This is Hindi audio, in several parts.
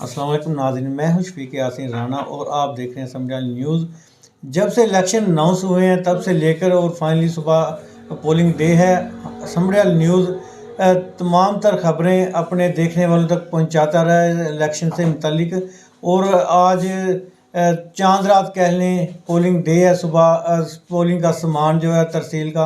अस्सलाम वालेकुम नाज़रीन, मैं हूं शफीक यासीन राना और आप देख रहे हैं समझाल न्यूज़। जब से इलेक्शन अनाउंस हुए हैं तब से लेकर और फाइनली सुबह पोलिंग डे है। समझाल न्यूज़ तमाम तर खबरें अपने देखने वालों तक पहुंचाता रहा है इलेक्शन से मुतलिक। और आज चांद रात कह लें, पोलिंग डे है। सुबह पोलिंग का सामान जो है तरसील का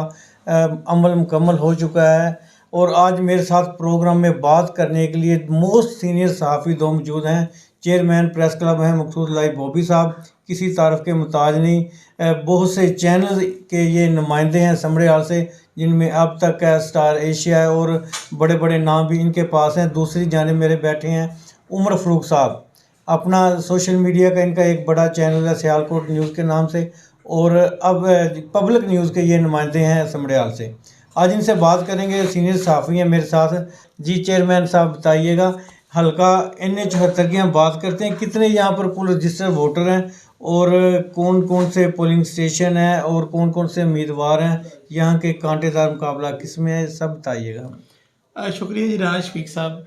अमल मुकम्मल हो चुका है। और आज मेरे साथ प्रोग्राम में बात करने के लिए मोस्ट सीनियर सहाफ़ी दो मौजूद हैं। चेयरमैन प्रेस क्लब हैं मकसूद लाइव बॉबी साहब, किसी तारफ़ के मुताज नहीं। बहुत से चैनल के ये नुमाइंदे हैं समड़ियाल से, जिनमें अब तक है स्टार एशिया है और बड़े बड़े नाम भी इनके पास हैं। दूसरी जानिब मेरे बैठे हैं उमर फ़रूक साहब, अपना सोशल मीडिया का इनका एक बड़ा चैनल है सियालकोट न्यूज़ के नाम से, और अब पब्लिक न्यूज़ के ये नुमाइंदे हैं समड़ियाल से। आज इनसे बात करेंगे। सीनियर सहाफ़ी हैं मेरे साथ। जी चेयरमैन साहब, बताइएगा, हल्का NA 74 की हम बात करते हैं, कितने यहाँ पर कुल रजिस्टर्ड वोटर हैं और कौन कौन से पोलिंग स्टेशन हैं और कौन कौन से उम्मीदवार हैं, यहाँ के कांटेदार मुकाबला किस में है, सब बताइएगा। शुक्रिया जी राना शफीक साहब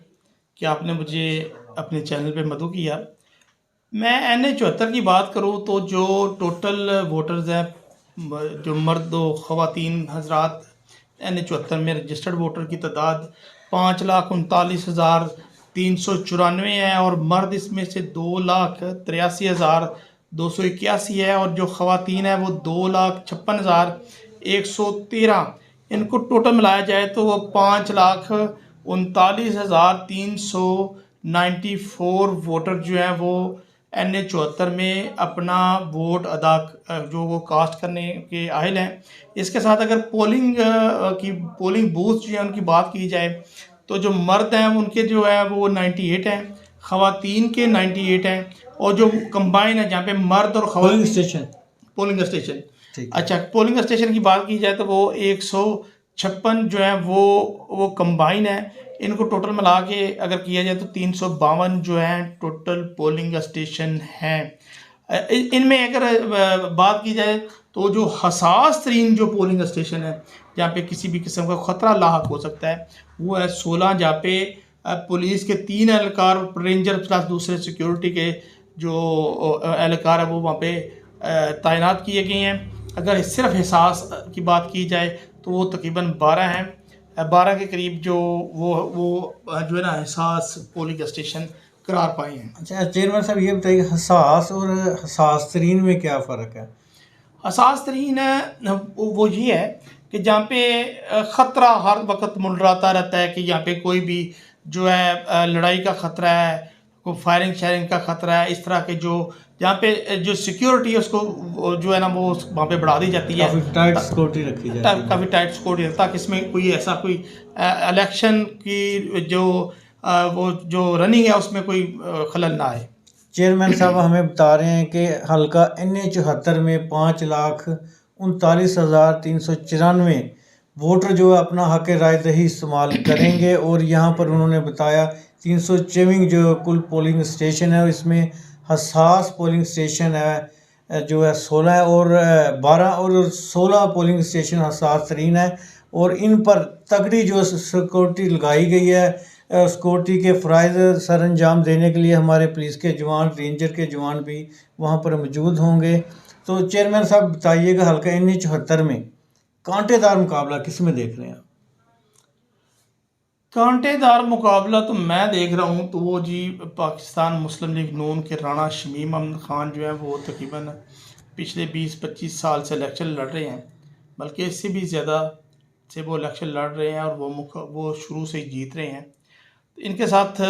कि आपने मुझे अपने चैनल पे मदऊ किया। मैं NA 74 की बात करूँ तो जो टोटल वोटर्स हैं, जो मर्द व ख़वातीन हजरात NA 74 में रजिस्टर्ड वोटर की तादाद 5,39,394 है और मर्द इसमें से 2,83,281 है और जो ख़वातीन है वो 2,56,113। इनको टोटल मिलाया जाए तो वो 5,39,394 वोटर जो हैं वो NA 74 में अपना वोट अदा जो वो कास्ट करने के अहल हैं। इसके साथ अगर पोलिंग बूथ जो है उनकी बात की जाए तो जो मर्द हैं उनके जो है वो 98 हैं, ख़वातीन के 98 हैं, और जो कंबाइन है जहाँ पे मर्द और पोलिंग स्टेशन अच्छा, पोलिंग स्टेशन की बात की जाए तो वो 156 जो है वो कंबाइन है। इनको टोटल मिला के अगर किया जाए तो 352 जो है टोटल पोलिंग स्टेशन हैं। इनमें अगर बात की जाए तो जो हसास तरीन जो पोलिंग स्टेशन है जहाँ पे किसी भी किस्म का ख़तरा लाक हो सकता है वो है 16, जहाँ पे पुलिस के 3 एहलकार, रेंजर प्लस दूसरे सिक्योरिटी के जो एहलकार है वो वहाँ पे तैनात किए गए हैं। अगर सिर्फ हिसास की बात की जाए तो वो तकरीबन 12 हैं, 12 के करीब जो वो जो है ना हिसास पोलिंग स्टेशन करार पाए हैं। अच्छा चेयरमैन साहब, ये बताइए हसास और हसास तरीन में क्या फ़र्क है? हसास तरीन वो ये है कि जहाँ पे ख़तरा हर वक्त मंडराता रहता है कि यहाँ पे कोई भी जो है लड़ाई का ख़तरा है, कोई फायरिंग शायरिंग का ख़तरा है, इस तरह के जो जहाँ पे जो सिक्योरिटी है उसको जो है ना वो वहाँ पे बढ़ा दी जाती है, काफ़ी टाइट सिक्योरिटी रखी जाती है, काफ़ी टाइट सिक्योरिटी, ताकि इसमें कोई ऐसा कोई इलेक्शन की जो वो जो रनिंग है उसमें कोई खलल ना आए। चेयरमैन साहब हमें बता रहे हैं कि हल्का NA 74 में 5,39,394 वोटर जो है अपना हक राय दही इस्तेमाल करेंगे। और यहाँ पर उन्होंने बताया 324 जो कुल पोलिंग स्टेशन है, इसमें हसास पोलिंग स्टेशन है जो है 16 है और 12 और 16 पोलिंग स्टेशन हसास तरीन है। और इन पर तगड़ी जो सिक्योरिटी लगाई गई है, सिक्योरिटी के फ़राइज़ सर अंजाम देने के लिए हमारे पुलिस के जवान, रेंजर के जवान भी वहाँ पर मौजूद होंगे। तो चेयरमैन साहब बताइएगा, हल्का NA 74 में कांटेदार मुकाबला किस में देख रहे हैं? कांटेदार मुकाबला तो मैं देख रहा हूँ तो वो जी पाकिस्तान मुस्लिम लीग नून के राणा शमीम अहमद ख़ान जो है वो तकरीबन पिछले 20-25 साल से इलेक्शन लड़ रहे हैं, बल्कि इससे भी ज़्यादा से वो इलेक्शन लड़ रहे हैं और वो शुरू से ही जीत रहे हैं। तो इनके साथ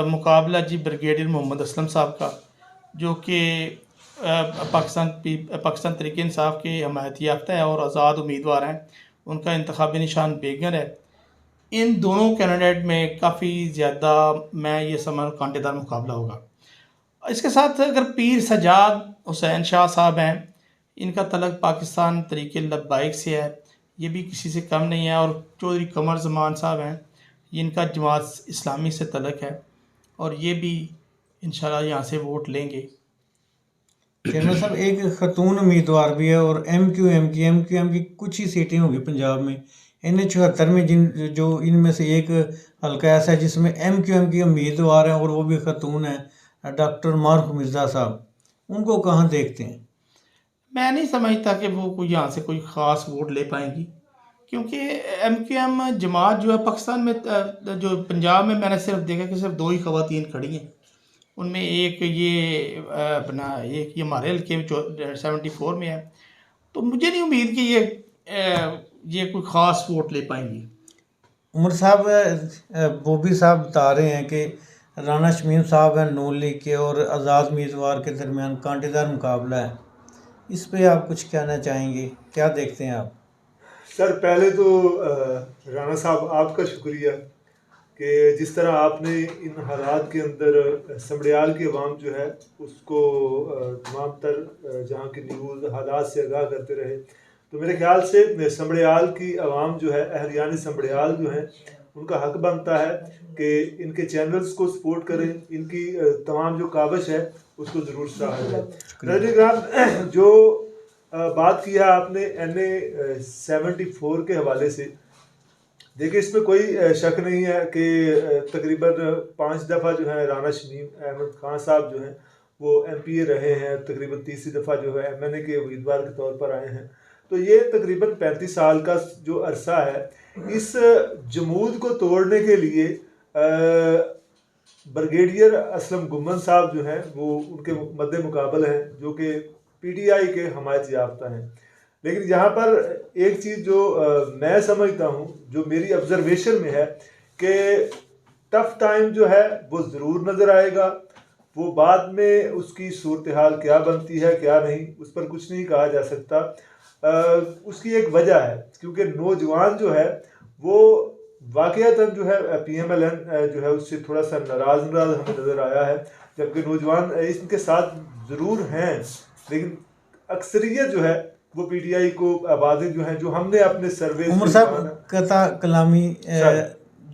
मुकाबला जी ब्रिगेडियर मोहम्मद असलम साहब का, जो कि पाकिस्तान तहरीक इंसाफ के हमायती याफ्ता है और आज़ाद उम्मीदवार हैं। उनका इंतखाबी निशान बेगन है। इन दोनों कैंडिडेट में काफ़ी ज़्यादा मैं ये समझ कांटेदार मुकाबला होगा। इसके साथ अगर पीर सजाद हुसैन शाह साहब हैं, इनका तलक पाकिस्तान तहरीक लब्बाइक से है, ये भी किसी से कम नहीं है। और चौधरी कमर ज़मान साहब हैं, इनका जमात इस्लामी से तलक है और ये भी इंशाल्लाह यहाँ से वोट लेंगे। चेयरमैन साहब, एक खतून उम्मीदवार भी है और MQM की कुछ ही सीटें होंगी पंजाब में, NH 74 में जिन जो इनमें से एक हल्का ऐसा है जिसमें MQM की उम्मीदवार हैं और वो भी खतून है डॉक्टर मारूफ मिर्ज़ा साहब, उनको कहाँ देखते हैं? मैं नहीं समझता कि वो कोई यहाँ से कोई ख़ास वोट ले पाएंगी, क्योंकि MQM जमात जो है पाकिस्तान में जो पंजाब में मैंने सिर्फ देखा कि सिर्फ 2 ही ख़वातीन खड़ी हैं। उनमें एक ये अपना एक ये हमारे हल्के में 74 में है। तो मुझे नहीं उम्मीद कि ये कोई ख़ास वोट ले पाएंगी। उमर साहब, बॉबी साहब बता रहे हैं कि राना शमीम साहब हैं नून लीग के और आज़ाद उम्मीदवार के दरमियान कांटेदार मुकाबला है। इस पे आप कुछ कहना चाहेंगे, क्या देखते हैं आप? सर पहले तो राना साहब आपका शुक्रिया कि जिस तरह आपने इन हालात के अंदर समड़ियाल की आवाम जो है उसको तमाम तर जहाँ की न्यूज़ हालात से आगाह करते रहे। तो मेरे ख्याल से समड़ियाल की आवाम जो है, अहलियान समड़ियाल जो है, उनका हक बनता है कि इनके चैनल्स को सपोर्ट करें, इनकी तमाम जो काविश है उसको ज़रूर सराहा जाए। रजनीकांत, जो बात किया आपने NA 74 के हवाले से, देखिए इसमें कोई शक नहीं है कि तकरीबन 5 दफ़ा जो है राना शमीम अहमद खान साहब जो हैं वो MPA रहे हैं, तकरीबन तीसरी दफ़ा जो है MNA के उम्मीदवार के तौर पर आए हैं। तो ये तकरीबन 35 साल का जो अरसा है, इस जमूद को तोड़ने के लिए ब्रिगेडियर असलम गुम्मन साहब जो हैं वो उनके मद्दे मुकाबल हैं, जो कि PTI के हमायत याफ्ता हैं। लेकिन यहाँ पर एक चीज़ जो मैं समझता हूँ, जो मेरी ऑब्जर्वेशन में है, कि टफ टाइम जो है वो ज़रूर नज़र आएगा। वो बाद में उसकी सूरत हाल क्या बनती है क्या नहीं, उस पर कुछ नहीं कहा जा सकता। उसकी एक वजह है, क्योंकि नौजवान जो है वो वाक़ईतन जो है PMLN जो है उससे थोड़ा सा नाराज़ हमें नज़र आया है, जबकि नौजवान इनके साथ ज़रूर हैं, लेकिन अक्सरियत जो है वो PTI को आबादी जो है, जो हमने अपने सर्वे उमर साहब कता कलामी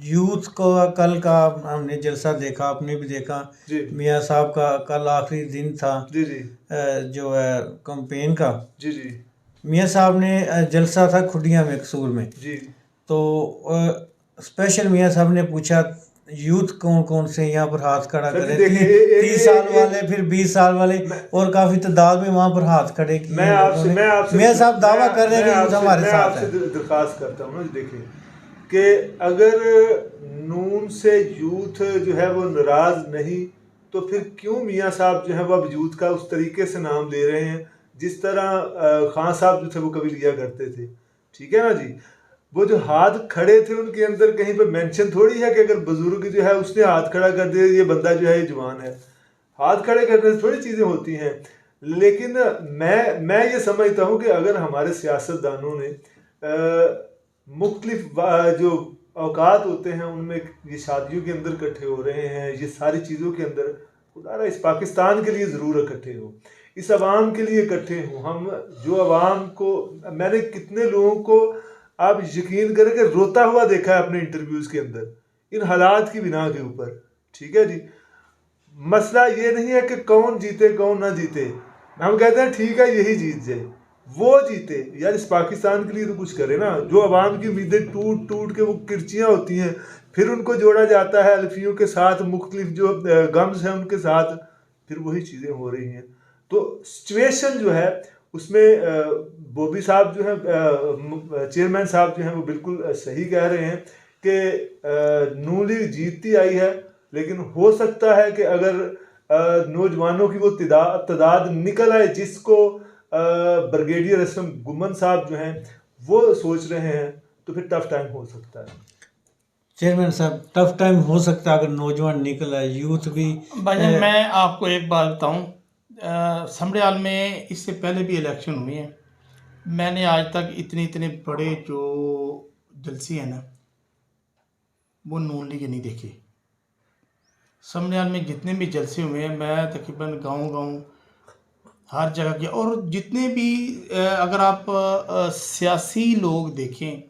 यूथ को कल का हमने जलसा देखा, आपने भी देखा, मियाँ साहब का कल आखिरी दिन था जी जो है कैंपेन का। जी मियाँ साहब ने जलसा था खुडिया में कसूर में जी। तो स्पेशल मियाँ साहब ने पूछा यूथ कौन कौन से यहाँ पर हाथ खड़ा करें, 30 साल वाले, फिर 20 साल वाले, और काफी तादाद में वहाँ पर हाथ खड़े किए। मियाँ साहब दावा कर रहे हैं कि यूथ हमारे साथ है। दरख्वास्त करता हूँ ना, देखिए कि अगर नून से यूथ जो है वो नाराज नहीं, तो फिर क्यों मियाँ साहब जो है वो अब यूथ का उस तरीके से नाम ले रहे हैं जिस तरह खान साहब जो थे वो कभी लिया करते थे। ठीक है ना जी। वो जो हाथ खड़े थे उनके अंदर कहीं पे मेंशन थोड़ी है कि अगर बुजुर्ग जो है उसने हाथ खड़ा कर दिया ये बंदा जो है ये जवान है। हाथ खड़े करने से थोड़ी चीज़ें होती हैं। लेकिन मैं ये समझता हूँ कि अगर हमारे सियासतदानों ने मुख्तलिफ जो औकात होते हैं उनमें ये शादियों के अंदर इकट्ठे हो रहे हैं, ये सारी चीज़ों के अंदर, खुदा इस पाकिस्तान के लिए ज़रूर इकट्ठे हो, इस अवाम के लिए इकट्ठे हों। हम जो अवाम को, मैंने कितने लोगों को आप यकीन करें कि रोता हुआ देखा है अपने इंटरव्यूज़ के अंदर इन हालात की बिना के ऊपर। ठीक है जी। मसला ये नहीं है कि कौन जीते कौन ना जीते, हम कहते हैं ठीक है यही जीत जाए, वो जीते यार, इस पाकिस्तान के लिए तो कुछ करे ना। जो अवाम की उम्मीदें टूट टूट के वो किरचियाँ होती हैं, फिर उनको जोड़ा जाता है अल्फियों के साथ, मुख्तलिफ जो गम्स हैं उनके साथ, फिर वही चीज़ें हो रही हैं। तो सिचुएशन जो है उसमें बॉबी साहब जो है चेयरमैन साहब जो हैं वो बिल्कुल सही कह रहे हैं कि नून लीग जीतती आई है, लेकिन हो सकता है कि अगर नौजवानों की वो तादाद निकल आए जिसको ब्रिगेडियर असलम गुम्मन साहब जो हैं वो सोच रहे हैं, तो फिर टफ टाइम हो सकता है। चेयरमैन साहब, टफ टाइम हो सकता है अगर नौजवान निकल आए, यूथ भी। भाईजान मैं आपको एक बात बताऊं, समड़ियाल में इससे पहले भी इलेक्शन हुए हैं, मैंने आज तक इतने बड़े जो जलसे हैं ना वो नून लीग नहीं देखे। समड़ियाल में जितने भी जलसे हुए हैं मैं तकरीबन गांव हर जगह के, और जितने भी अगर आप सियासी लोग देखें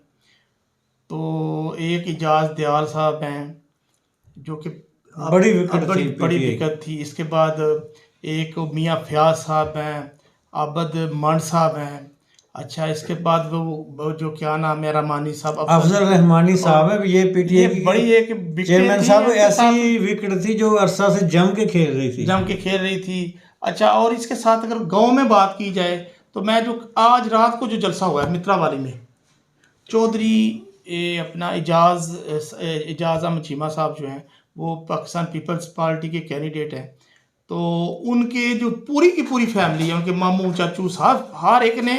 तो एक इजाज़ दयाल साहब हैं जो कि बड़ी विकेट थी। इसके बाद एक मियाँ फयाज साहब हैं, आबद मंड साहब हैं, अच्छा, इसके बाद वो जो क्या नाम है, रहमानी साहब, अफजल रहमानी साहब है, ये ये पीटीआई की बड़ी एक विकेट चेयरमैन थी, साहब। इनके साथ ऐसी विकेट थी जो अरसा से जम के खेल रही थी। जम के खेल रही थी। अच्छा, और इसके साथ अगर गांव में बात की जाए तो मैं जो आज रात को जो जलसा हुआ है मित्रा वाली में, चौधरी अपना इजाज़ अहमद चीमा साहब जो हैं वो पाकिस्तान पीपल्स पार्टी के कैंडिडेट हैं। तो उनके जो पूरी की पूरी फैमिली है, उनके मामू चाचू साहब हर एक ने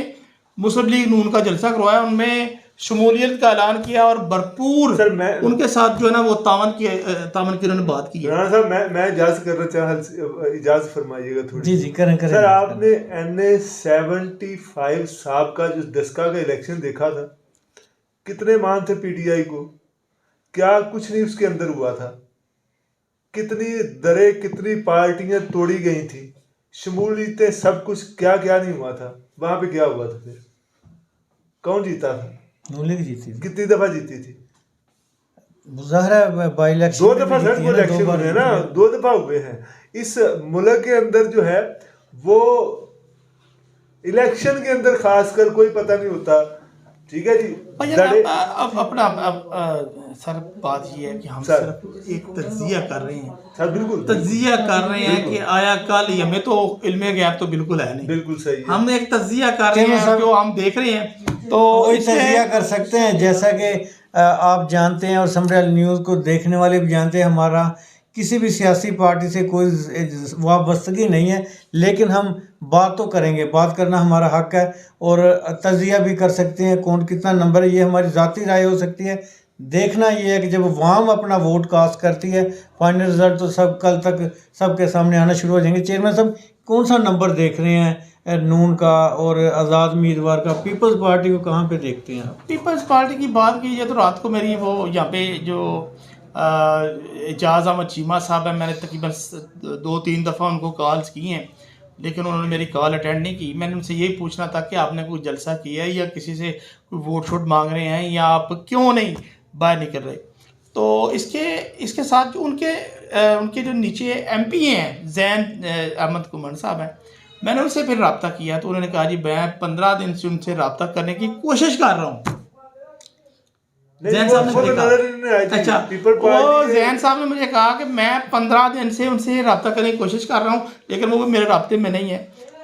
मुस्लिम लीग नून का जलसा करवाया, उनमें शमूलियत का ऐलान किया और भरपूर सर उनके साथ जो है ना वो तावन की उन्होंने बात की है। राणा साहब, मैं इजाजत करना चाह, इजाजत फरमाइएगा थोड़ी। जी जी, करें करें। सर, आपने NA-75 साहब का जो दसका का इलेक्शन देखा था, कितने मान थे पीटीआई को? क्या कुछ नहीं उसके अंदर हुआ था? कितनी दरें, कितनी पार्टियां तोड़ी गई थी, शमूलियतें, सब कुछ, क्या क्या नहीं हुआ था वहां पे? क्या हुआ था फिर? कौन जीता था? नून लीग जीती थी। कितनी दफा जीती थी? ज़ाहिर है बाई इलेक्शन 2 दफा सर को इलेक्शन हुए ना, 2 दफा हुए हैं इस मुल्क के अंदर। जो है वो इलेक्शन के अंदर खासकर कोई पता नहीं होता, ठीक है जी। अब अपना सर बात ये है कि हम सर, सिर्फ एक तज्जिया कर रहे हैं, सर बिल्कुल तज्जिया कर रहे हैं कि आया कल, हमें तो इल्मे गैब तो बिल्कुल है नहीं, बिल्कुल सही है। हम एक तज्जिया कर रहे हैं जो हम देख रहे हैं। तो वही तजिया कर सकते हैं, जैसा कि आप जानते हैं और समरल न्यूज़ को देखने वाले भी जानते हैं, हमारा किसी भी सियासी पार्टी से कोई वाबस्तगी नहीं है, लेकिन हम बात तो करेंगे, बात करना हमारा हक है और तजिया भी कर सकते हैं। कौन कितना नंबर है ये हमारी ज़ाती राय हो सकती है। देखना ये है कि जब वाम अपना वोट कास्ट करती है, फाइनल रिजल्ट तो सब कल तक सबके सामने आना शुरू हो जाएंगे। चेयरमैन साहब, कौन सा नंबर देख रहे हैं नून का और आज़ाद उम्मीदवार का? पीपल्स पार्टी को कहाँ पे देखते हैं आप? पीपल्स पार्टी की बात की जाए तो रात को मेरी वो यहाँ पे जो इजाज़ अहमद चीमा साहब हैं, मैंने तकरीबन 2-3 दफ़ा उनको कॉल्स की हैं, लेकिन उन्होंने मेरी कॉल अटेंड नहीं की। मैंने उनसे यही पूछना था कि आपने कोई जलसा किया है या किसी से कोई वोट शोट मांग रहे हैं या आप क्यों नहीं बाहर निकल रहे। तो इसके साथ जो उनके जो नीचे MP हैं ज़ैन अहमद कुमर साहब हैं, मैंने उनसे फिर रब्ता किया तो उन्होंने कहा जी मैं 15 दिन से उनसे रब्ता करने की कोशिश कर रहा हूँ। जैन साहब ने देखा, अच्छा, वो जैन साहब ने मुझे कहा कि मैं 15 दिन से उनसे रब्ता करने की कोशिश कर रहा हूँ, लेकिन वो मेरे रब्ते में नहीं है।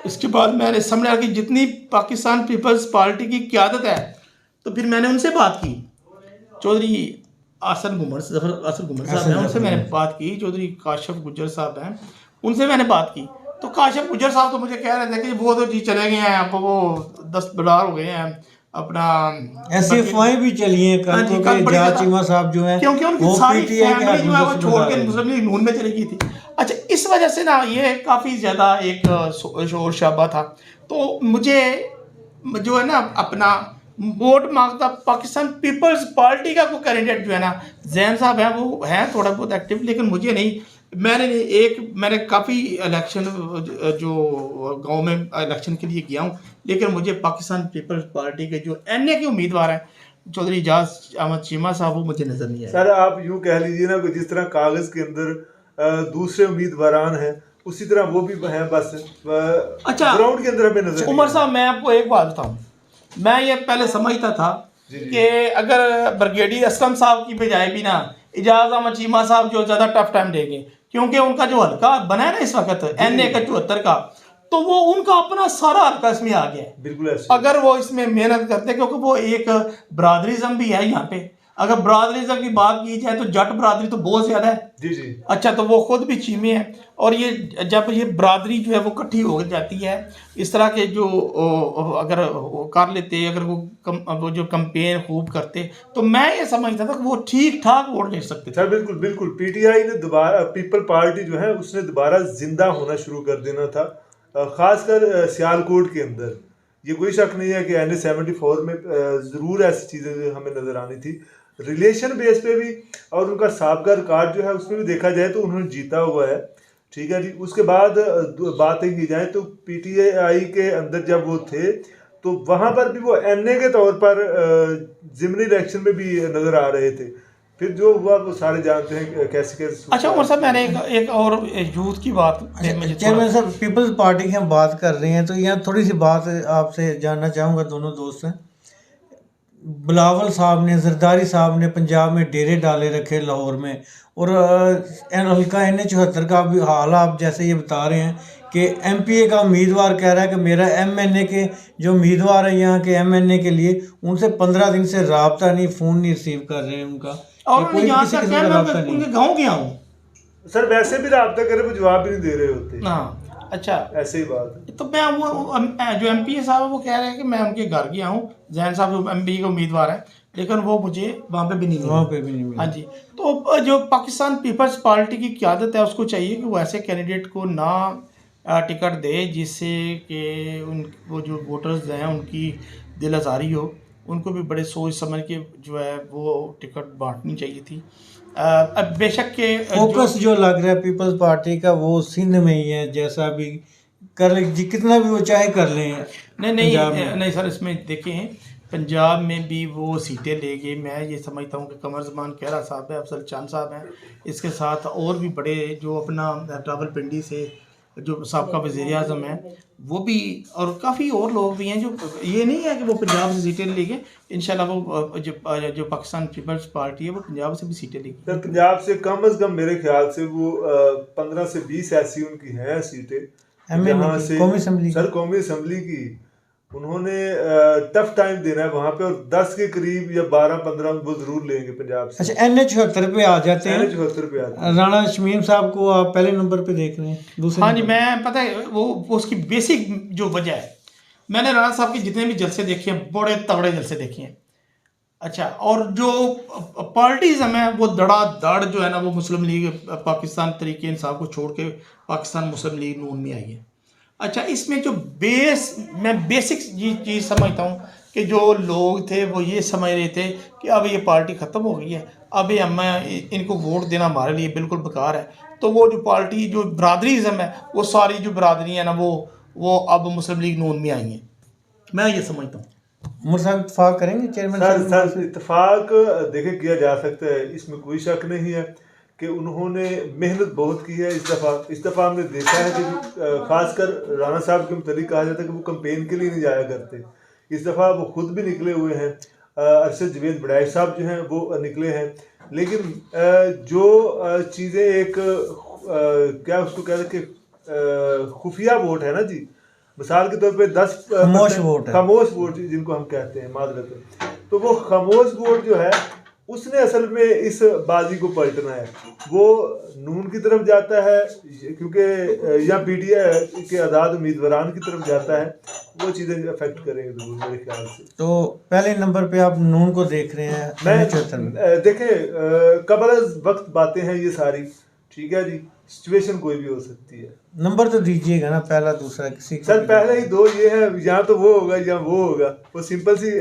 इसके बाद मैंने समझा कि जितनी पाकिस्तान पीपल्स पार्टी की क़यादत है, तो फिर मैंने उनसे बात की। चौधरी असद गुमर साहब हैं, उनसे मैंने बात की। चौधरी काशिफ गुज्जर साहब हैं, उनसे मैंने बात की। तो काशिफ गुज्जर साहब तो मुझे कह रहे थे कि वो तो जी चले गए हैं, आप वो दस्तबरदार हो गए हैं अपना। ऐसी अफवाहें भी चली हैं कल को कि इजाज़ चीमा साहब जो हैं क्योंकि उनकी सारी फैमिली जो है वो छोड़ के मुस्लिम लीग नून में चली गई थी। अच्छा, इस वजह से ना ये काफ़ी ज़्यादा एक शोर शराबा था। तो मुझे जो है ना अपना वोट मांगता पाकिस्तान पीपल्स पार्टी का कोई कैंडिडेट जो है ना, जैन साहब हैं, वो हैं थोड़ा बहुत एक्टिव, लेकिन मुझे नहीं। मैंने काफ़ी इलेक्शन जो गांव में इलेक्शन के लिए गया हूं, लेकिन मुझे पाकिस्तान पीपल्स पार्टी के जो NA के उम्मीदवार हैं चौधरी इजाज़ अहमद चीमा साहब, वो मुझे नज़र नहीं आए। सर, आप यूँ कह लीजिए ना कि जिस तरह कागज़ के अंदर दूसरे उम्मीदवारान हैं, उसी तरह वो भी हैं, बस अच्छा, ग्राउंड के अंदर हमें नजर उमर साहब, मैं आपको एक बात बताऊं, मैं ये पहले समझता था कि अगर ब्रिगेडियर असलम साहब की बजाय भी ना इजाज़ अहमद चीमा साहब जो ज़्यादा टफ टाइम देंगे, क्योंकि उनका जो हल्का बना है ना इस वक्त NA का 74 का, तो वो उनका अपना सारा हल्का इसमें आ गया है। बिल्कुल ऐसे अगर वो इसमें मेहनत करते, क्योंकि वो एक बरादरीज़म भी है यहाँ पे। अगर बरादरीज़म की बात की जाए तो जट बरादरी तो बहुत ज़्यादा है। जी जी। अच्छा, तो वो खुद भी चीमे हैं, और ये जब ये बरादरी जो है वो इकट्ठी हो जाती है, इस तरह के जो अगर कर लेते, अगर वो जो कंपेन खूब करते, तो मैं ये समझता था कि वो ठीक ठाक वोट ले सकते थे। सर बिल्कुल बिल्कुल, PTI ने दोबारा, पीपल पार्टी जो है उसने दोबारा जिंदा होना शुरू कर देना था, खासकर सियालकोट के अंदर। ये कोई शक नहीं है कि NA-74 में ज़रूर ऐसी चीज़ें हमें नज़र आनी थी, रिलेशन बेस पे भी, और उनका साबका रिकॉर्ड जो है उसमें भी देखा जाए तो उन्होंने जीता हुआ है, ठीक है जी। उसके बाद बातें की जाए तो PTI के अंदर जब वो थे तो वहाँ पर भी वो NA के तौर पर ज़िमनी इलेक्शन में भी नज़र आ रहे थे। फिर जो हुआ वो सारे जानते हैं कैसे कैसे। अच्छा उमर साहब, मैंने एक और यूथ की बात मुझे चेयरमैन साहब, पीपल्स पार्टी की हम बात कर रहे हैं तो यहाँ थोड़ी सी बात आपसे जानना चाहूँगा, दोनों दोस्त हैं। बिलावल साहब ने, जरदारी साहब ने पंजाब में डेरे डाले रखे लाहौर में, और हल्का NH 74 का भी हाल आप जैसे ये बता रहे हैं कि MPA का उम्मीदवार कह रहा है कि मेरा MNA के जो उम्मीदवार है यहाँ के MNA के लिए, उनसे 15 दिन से रब्ता नहीं, फ़ोन नहीं रिसीव कर रहे हैं उनका, और कोई यहाँ किसी तक किस्म है का मैं रब्ता नहीं। उनके गाँव गया हूँ सर, वैसे भी रब्ता करे वो जवाब भी नहीं दे रहे होते। हाँ अच्छा, ऐसे ही बात है। तो मैं वो जो MPA साहब है वो कह रहे हैं कि मैं उनके घर गया हूँ, जैन साहब जो MPA के उम्मीदवार हैं, लेकिन वो मुझे वहाँ पे भी नहीं मिले। वहाँ पे भी नहीं मिला। हाँ जी, तो जो पाकिस्तान पीपल्स पार्टी की क़यादत है उसको चाहिए कि वो ऐसे कैंडिडेट को ना टिकट दे जिससे कि उन वो जो वोटर्स हैं उनकी दिल आज़ारी हो। उनको भी बड़े सोच समझ के जो है वो टिकट बांटनी चाहिए थी। अब बेशक के फोकस जो लग रहा है पीपल्स पार्टी का वो सिंध में ही है, जैसा भी कर ले जी, कितना भी वो चाहे कर लें। नहीं सर, इसमें देखें पंजाब में भी वो सीटें ले गए। मैं ये समझता हूँ कि कमर ज़मान कहरा साहब है, अफजल चांद साहब हैं, इसके साथ और भी बड़े जो अपना रावलपिंडी से जो साबका वज़ीर आज़म है वो भी, और काफ़ी और लोग भी हैं जो, ये नहीं है कि वो पंजाब से सीटें ले गए। इंशाल्लाह वो जो पाकिस्तान पीपल्स पार्टी है वो पंजाब से भी सीटें लेगी। सर, पंजाब से कम अज़ कम मेरे ख्याल से वो 15 से 20 ऐसी उनकी हैं सीटें जहाँ से कौमी असम्बली की उन्होंने टफ टाइम देना है वहाँ पे, और 10 के करीब या 12-15 वो जरूर लेंगे पंजाब से। अच्छा, NH 74 पे आ जाते हैं। NH 74 पे आते हैं। राणा शमीम साहब को आप पहले नंबर पे देख रहे हैं, दूसरे हाँ जी, मैं पता है वो उसकी बेसिक जो वजह है, मैंने राणा साहब के जितने भी जलसे देखे हैं बड़े तगड़े जलसे देखे हैं। अच्छा, और जो पार्टीज़म है वो धड़ाधड़ जो है ना वो मुस्लिम लीग पाकिस्तान तरीके इंसाफ को छोड़ के पाकिस्तान मुस्लिम लीग नून में आई है। अच्छा, इसमें जो मैं बेसिक चीज़ समझता हूँ कि जो लोग थे वो ये समझ रहे थे कि अब ये पार्टी ख़त्म हो गई है, अब ये इनको वोट देना हमारे लिए बिल्कुल बेकार है। तो वो जो पार्टी जो बरादरीज़म है वो सारी जो बरादरी है ना वो अब मुस्लिम लीग नून में आई हैं, मैं ये समझता हूँ। उमर साहब इत्तेफाक करेंगे चेयरमैन सर, इत्तेफाक देखे किया जा सकता है, इसमें कोई शक नहीं है कि उन्होंने मेहनत बहुत की है। इस दफ़ा हमने देखा है कि खासकर राणा साहब के मुतालिक कहा जाता है कि वो कैंपेन के लिए नहीं जाया करते। इस दफ़ा वो खुद भी निकले हुए हैं, अरशद जवेद बड़ाई साहब जो हैं वो निकले हैं, लेकिन जो चीज़ें एक क्या उसको कहते हैं कि खुफिया वोट है ना जी, मिसाल के तौर पे 10 खामोश वोट जिनको हम कहते हैं मादरत, तो वो खामोश वोट जो है उसने असल में इस बाजी को पलटना है। वो नून की तरफ जाता है क्योंकि या PTI के आज़ाद उम्मीदवारान की तरफ जाता है, वो चीज़ें अफेक्ट करेंगे जरूर मेरे ख्याल से। तो पहले नंबर पे आप नून को देख रहे हैं। मैं देखें कबल वक्त बातें हैं ये सारी, ठीक है जी, सिचुएशन कोई भी हो सकती है। नंबर तो दीजिएगा ना, पहला दूसरा किसी को। सर, पहले ही 2 ये है, यहाँ तो वो होगा या वो होगा, वो सिंपल सी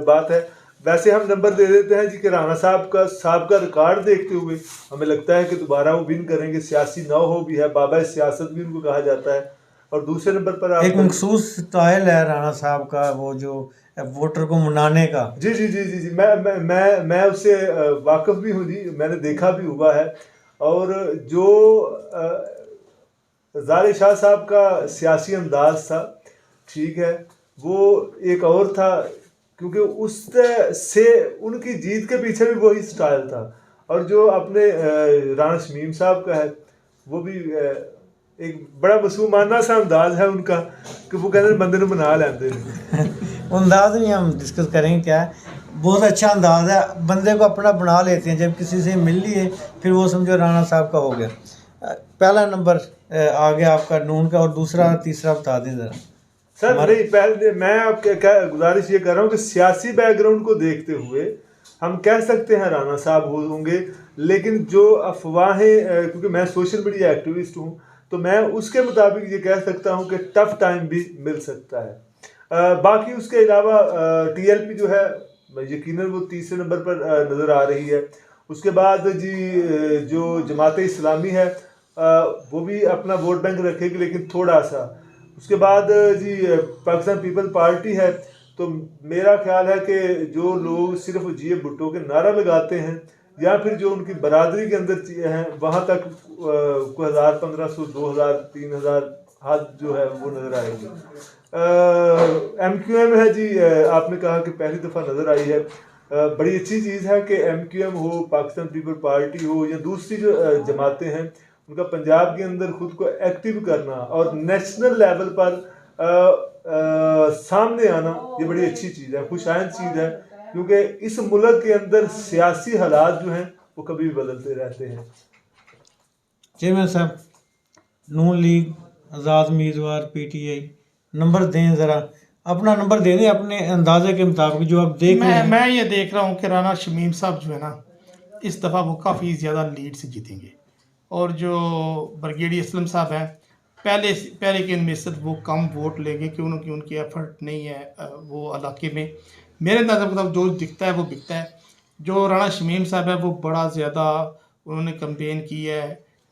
बात है। वैसे हम नंबर दे देते हैं जी कि राणा साहब का रिकॉर्ड देखते हुए हमें लगता है कि दोबारा वो विन करेंगे। सियासी नौ हो भी है, बाबा सियासत भी उनको कहा जाता है। और दूसरे नंबर पर आप एक मखसूस स्टाइल है राणा साहब का, वो जो वोटर को मनाने का। जी जी जी जी जी मैं उससे वाकिफ भी हूँ जी, मैंने देखा भी हुआ है। और जो ज़ारे शाह साहब का सियासी अंदाज था, ठीक है, वो एक और था, क्योंकि उससे उनकी जीत के पीछे भी वही स्टाइल था। और जो अपने राणा शमीम साहब का है वो भी एक बड़ा मासूमाना सा अंदाज है उनका कि वो कहते हैं बंदे ने बना लेंदे अंदाज नहीं हम डिस्कस करेंगे, क्या है, बहुत अच्छा अंदाज है, बंदे को अपना बना लेते हैं। जब किसी से मिल लिए फिर वो समझो राणा साहब का हो गया। पहला नंबर आ गया आपका नून का, और दूसरा तीसरा बता दें ज़रा। सर नहीं, पहले मैं आपके क्या गुजारिश ये कर रहा हूँ कि सियासी बैकग्राउंड को देखते हुए हम कह सकते हैं राणा साहब होंगे, लेकिन जो अफवाहें, क्योंकि मैं सोशल मीडिया एक्टिविस्ट हूँ तो मैं उसके मुताबिक ये कह सकता हूँ कि टफ टाइम भी मिल सकता है। बाकी उसके अलावा TLP जो है यकीनन वो तीसरे नंबर पर नज़र आ रही है। उसके बाद जी जो जमात इस्लामी है वो भी अपना वोट बैंक रखेगी, लेकिन थोड़ा सा। उसके बाद जी पाकिस्तान पीपल पार्टी है, तो मेरा ख्याल है कि जो लोग सिर्फ GA भुट्टो के नारा लगाते हैं या फिर जो उनकी बरादरी के अंदर हैं वहाँ तक कोई 1000, 1500, 2000, 3000 हाथ जो है वो नज़र आएंगे। MQM है जी, आपने कहा कि पहली दफ़ा नज़र आई है। बड़ी अच्छी चीज़ है कि MQM हो, पाकिस्तान पीपल पार्टी हो या दूसरी जो जमातें हैं, उनका पंजाब के अंदर खुद को एक्टिव करना और नेशनल लेवल पर सामने आना, ये बड़ी अच्छी चीज़ है, खुशाइंद चीज़ है, क्योंकि इस मुल्क के अंदर सियासी हालात जो हैं वो कभी भी बदलते रहते हैं। चेयरमैन साहब, नून लीग आज़ाद उम्मीदवार PTI, नंबर दें ज़रा, अपना नंबर दे दें अपने अंदाजे के मुताबिक जो आप देख रहे हैं। मैं ये देख रहा हूँ कि राना शमीम साहब जो है ना, इस दफ़ा वो काफ़ी ज़्यादा लीड से जीतेंगे। और जो ब्रिगेडियर असलम साहब हैं, पहले के नस्बत वो कम वोट लेंगे क्योंकि उनकी एफर्ट नहीं है वो इलाके में। मेरे अंदाज़े मुताबिक जो दिखता है वो बिकता है। जो राना शमीम साहब है वो बड़ा ज़्यादा उन्होंने कैंपेन की है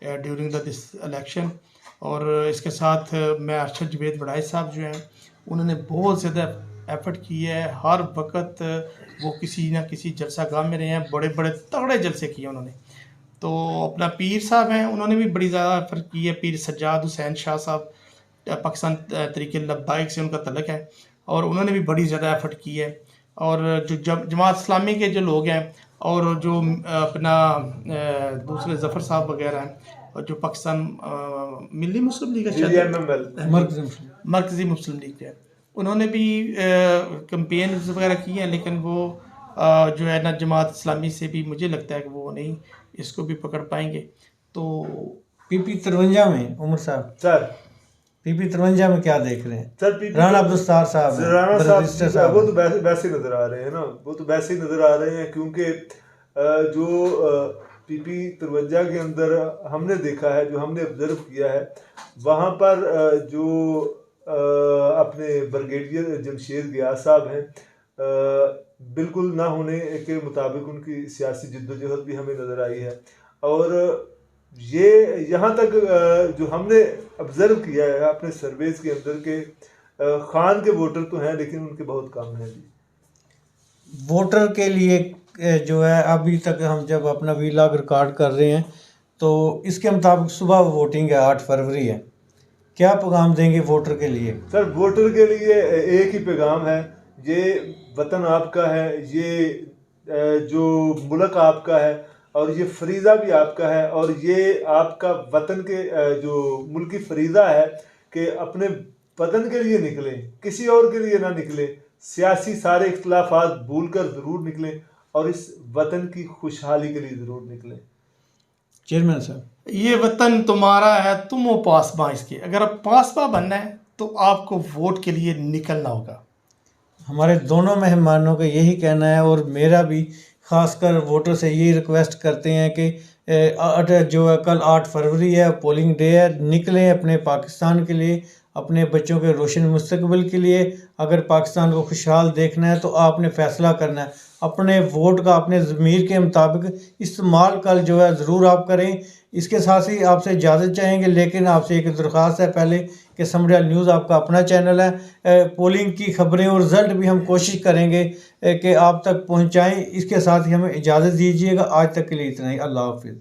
ड्यूरिंग दिस इलेक्शन। और इसके साथ मैं अरशद जवेद बड़ाई साहब जो हैं, उन्होंने बहुत ज़्यादा एफर्ट की है। हर वक्त वो किसी ना किसी जलसा गाह में रहे हैं, बड़े बड़े तगड़े जलसे किए उन्होंने। तो अपना पीर साहब हैं, उन्होंने भी बड़ी ज़्यादा एफर्ट की है। पीर सज्जाद हुसैन शाह साहब, पाकिस्तान तरीके लब्बाइक से उनका तल्लक है और उन्होंने भी बड़ी ज़्यादा एफर्ट की है। और जो जमात इस्लामी के जो लोग हैं और जो अपना दूसरे जफ़र साहब वगैरह हैं, और जो पाकिस्तान मिली मुस्लिम लीग मरकज़ी मुस्लिम लीग है, उन्होंने भी कैंपेन वगैरह की हैं, लेकिन वो जो है ना जमात इस्लामी से भी मुझे लगता है कि वो नहीं इसको भी पकड़ पाएंगे। तो PP 53 में उमर साहब, सर PP 53 में क्या देख रहे हैं? सर PP राना अब्दुस्तार साहब, राणा साहब वो तो वैसे नज़र आ रहे हैं ना, वो तो वैसे ही नज़र आ रहे हैं, क्योंकि जो PP 53 के अंदर हमने देखा है, जो हमने ऑब्जर्व किया है, वहाँ पर जो अपने ब्रिगेडियर जमशेद गियास साहब हैं, बिल्कुल ना होने के मुताबिक उनकी सियासी जिद्दोजहद भी हमें नज़र आई है। और ये यहाँ तक जो हमने ऑब्जर्व किया है अपने सर्वेज के अंदर के खान के वोटर तो हैं लेकिन उनके बहुत कम हैं जी। वोटर के लिए जो है अभी तक हम जब अपना वीलॉग रिकॉर्ड कर रहे हैं तो इसके मुताबिक सुबह वोटिंग है, 8 फरवरी है, क्या पैगाम देंगे वोटर के लिए? सर वोटर के लिए एक ही पैगाम है, ये वतन आपका है, ये जो मुल्क आपका है और ये फरीज़ा भी आपका है, और ये आपका वतन के जो मुल्की फरीज़ा है कि अपने वतन के लिए निकलें, किसी और के लिए ना निकलें, सियासी सारे इख्तलाफात भूल कर ज़रूर निकलें और इस वतन की खुशहाली के लिए ज़रूर निकलें। चेयरमैन साहब, ये वतन तुम्हारा है, तुम हो पासबां इसके। अगर आप पासबां बनना है तो आपको वोट के लिए निकलना होगा। हमारे दोनों मेहमानों का यही कहना है और मेरा भी, खासकर वोटर से यही रिक्वेस्ट करते हैं कि जो है कल 8 फरवरी है, पोलिंग डे है, निकलें अपने पाकिस्तान के लिए, अपने बच्चों के रोशन मुस्तकबिल के लिए। अगर पाकिस्तान को खुशहाल देखना है तो आपने फ़ैसला करना है, अपने वोट का अपने ज़मीर के मुताबिक इस्तेमाल कल जो है ज़रूर आप करें। इसके साथ ही आपसे इजाज़त चाहेंगे, लेकिन आपसे एक दरख्वास्त है पहले कि समरियाल न्यूज़ आपका अपना चैनल है, पोलिंग की खबरें और रिज़ल्ट भी हम कोशिश करेंगे कि आप तक पहुंचाएं। इसके साथ ही हमें इजाज़त दीजिएगा। आज तक के लिए इतना ही। अल्लाह हाफिज़।